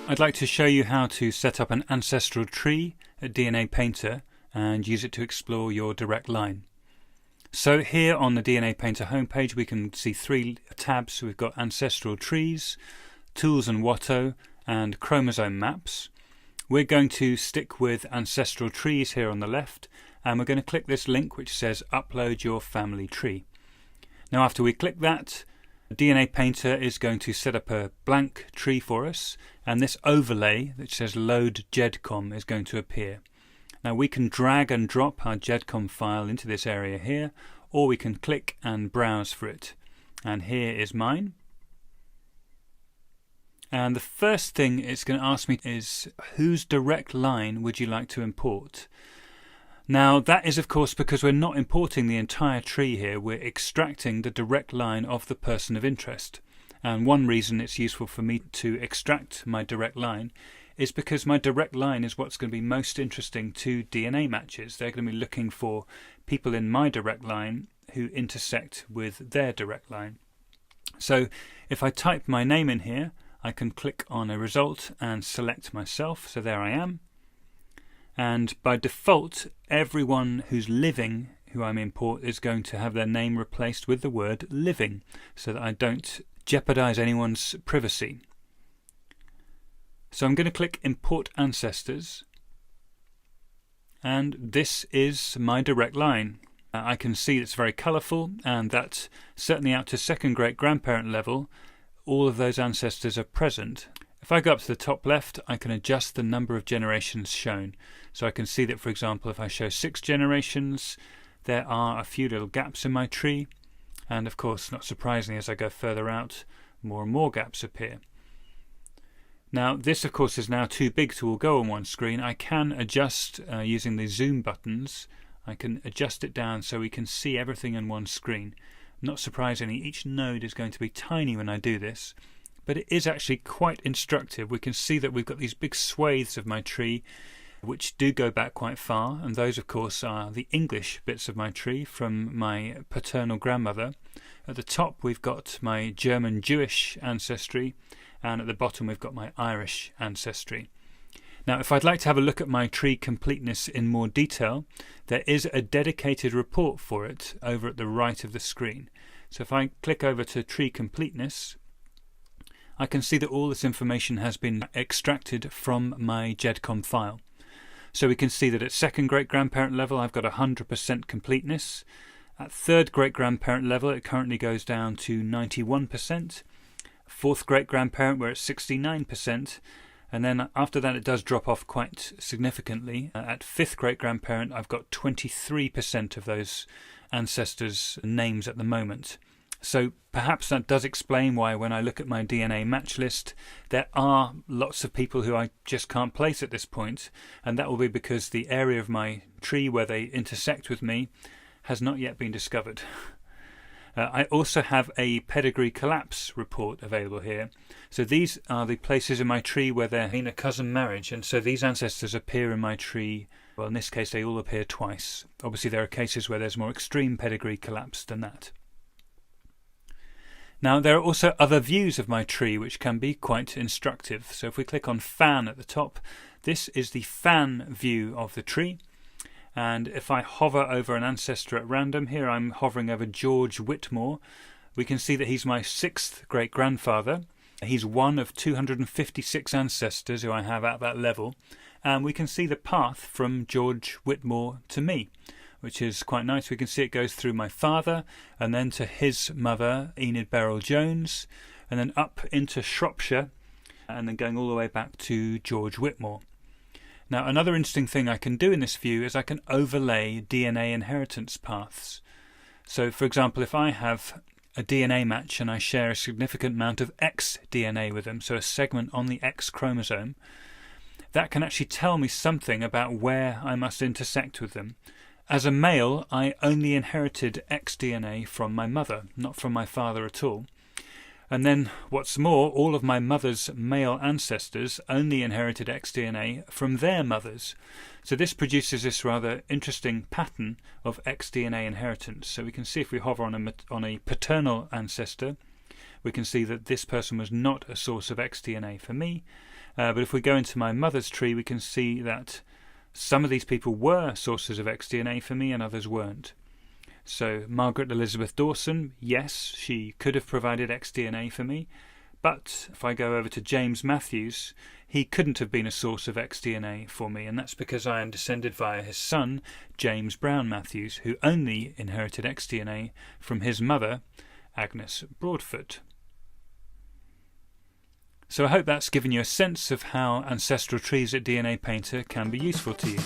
I'd like to show you how to set up an ancestral tree at DNA Painter and use it to explore your direct line. So here on the DNA Painter homepage we can see three tabs. We've got Ancestral Trees, Tools and Watto, and Chromosome Maps. We're going to stick with Ancestral Trees here on the left, and we're going to click this link which says Upload Your Family Tree. Now after we click that, DNA Painter is going to set up a blank tree for us, and this overlay that says Load GEDCOM is going to appear. Now we can drag and drop our GEDCOM file into this area here, or we can click and browse for it. And here is mine. And the first thing it's going to ask me is, whose direct line would you like to import? Now that is of course because we're not importing the entire tree here, we're extracting the direct line of the person of interest. And one reason it's useful for me to extract my direct line is because my direct line is what's going to be most interesting to DNA matches. They're going to be looking for people in my direct line who intersect with their direct line. So if I type my name in here, I can click on a result and select myself, so there I am. And by default, everyone who's living who I'm import is going to have their name replaced with the word living, so that I don't jeopardize anyone's privacy. So I'm going to click Import Ancestors, and this is my direct line. I can see it's very colourful, and that certainly out to second great grandparent level, all of those ancestors are present. If I go up to the top left, I can adjust the number of generations shown. So I can see that, for example, if I show 6 generations, there are a few little gaps in my tree. And of course, not surprisingly, as I go further out, more and more gaps appear. Now, this of course is now too big to all go on one screen. I can adjust using the zoom buttons. I can adjust it down so we can see everything in one screen. Not surprisingly, each node is going to be tiny when I do this, but it is actually quite instructive. We can see that we've got these big swathes of my tree which do go back quite far, and those of course are the English bits of my tree from my paternal grandmother. At the top we've got my German Jewish ancestry, and at the bottom we've got my Irish ancestry. Now if I'd like to have a look at my tree completeness in more detail, there is a dedicated report for it over at the right of the screen. So if I click over to tree completeness, I can see that all this information has been extracted from my GEDCOM file. So we can see that at second great grandparent level I've got 100% completeness. At third great grandparent level it currently goes down to 91%. Fourth great grandparent we're at 69%. And then after that it does drop off quite significantly. At fifth great grandparent I've got 23% of those ancestors' names at the moment. So perhaps that does explain why when I look at my DNA match list there are lots of people who I just can't place at this point, and that will be because the area of my tree where they intersect with me has not yet been discovered. I also have a pedigree collapse report available here. So these are the places in my tree where there has been a cousin marriage, and so these ancestors appear in my tree. Well, in this case they all appear twice. Obviously there are cases where there's more extreme pedigree collapse than that. Now there are also other views of my tree which can be quite instructive. So if we click on Fan at the top, this is the fan view of the tree. And if I hover over an ancestor at random, here I'm hovering over George Whitmore, we can see that he's my 6th great grandfather. He's one of 256 ancestors who I have at that level, and we can see the path from George Whitmore to me, which is quite nice. We can see it goes through my father and then to his mother, Enid Beryl Jones, and then up into Shropshire, and then going all the way back to George Whitmore. Now another interesting thing I can do in this view is I can overlay DNA inheritance paths. So for example, if I have a DNA match and I share a significant amount of X DNA with them, so a segment on the X chromosome, that can actually tell me something about where I must intersect with them. As a male, I only inherited X DNA from my mother, not from my father at all. And then, what's more, all of my mother's male ancestors only inherited xDNA from their mothers. So this produces this rather interesting pattern of xDNA inheritance. So we can see if we hover on a paternal ancestor, we can see that this person was not a source of xDNA for me. But if we go into my mother's tree, we can see that some of these people were sources of xDNA for me and others weren't. So Margaret Elizabeth Dawson, yes, she could have provided xDNA for me, but if I go over to James Matthews, he couldn't have been a source of xDNA for me, and that's because I am descended via his son, James Brown Matthews, who only inherited xDNA from his mother, Agnes Broadfoot. So I hope that's given you a sense of how ancestral trees at DNA Painter can be useful to you.